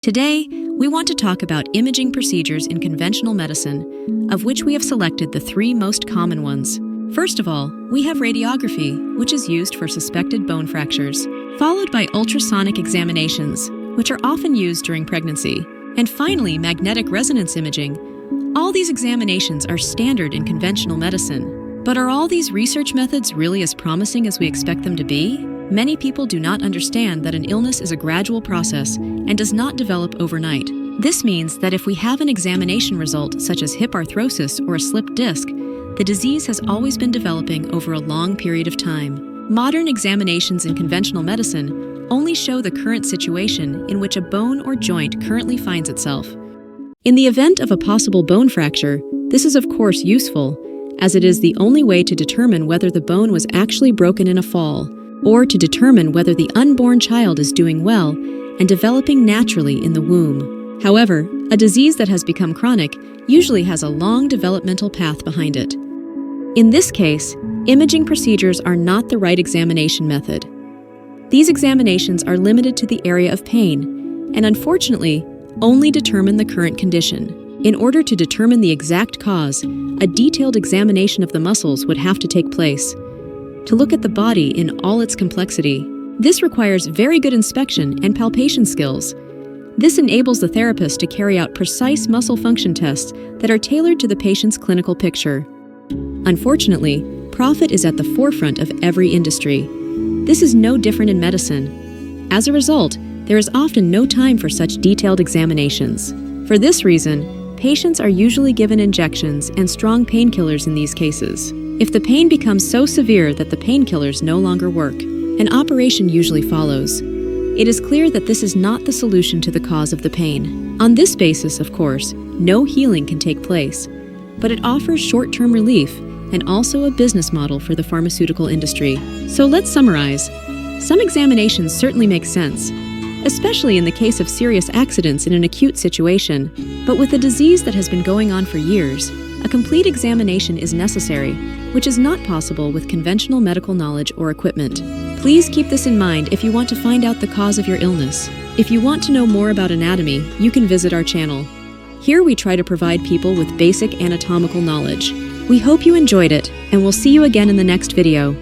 Today, we want to talk about imaging procedures in conventional medicine, of which we have selected the three most common ones. First of all, we have radiography, which is used for suspected bone fractures, followed by ultrasonic examinations, which are often used during pregnancy, and finally, magnetic resonance imaging. All these examinations are standard in conventional medicine. But are all these research methods really as promising as we expect them to be? Many people do not understand that an illness is a gradual process and does not develop overnight. This means that if we have an examination result such as hip arthrosis or a slipped disc, the disease has always been developing over a long period of time. Modern examinations in conventional medicine only show the current situation in which a bone or joint currently finds itself. In the event of a possible bone fracture, this is of course useful, as it is the only way to determine whether the bone was actually broken in a fall, or to determine whether the unborn child is doing well and developing naturally in the womb. However, a disease that has become chronic usually has a long developmental path behind it. In this case, imaging procedures are not the right examination method. These examinations are limited to the area of pain, and unfortunately, only determine the current condition. In order to determine the exact cause, a detailed examination of the muscles would have to take place, to look at the body in all its complexity. This requires very good inspection and palpation skills. This enables the therapist to carry out precise muscle function tests that are tailored to the patient's clinical picture. Unfortunately, profit is at the forefront of every industry. This is no different in medicine. As a result, there is often no time for such detailed examinations. For this reason, patients are usually given injections and strong painkillers in these cases. If the pain becomes so severe that the painkillers no longer work, an operation usually follows. It is clear that this is not the solution to the cause of the pain. On this basis, of course, no healing can take place, but it offers short-term relief and also a business model for the pharmaceutical industry. So let's summarize. Some examinations certainly make sense, especially in the case of serious accidents in an acute situation, but with a disease that has been going on for years, a complete examination is necessary, which is not possible with conventional medical knowledge or equipment. Please keep this in mind if you want to find out the cause of your illness. If you want to know more about anatomy, you can visit our channel. Here we try to provide people with basic anatomical knowledge. We hope you enjoyed it, and we'll see you again in the next video.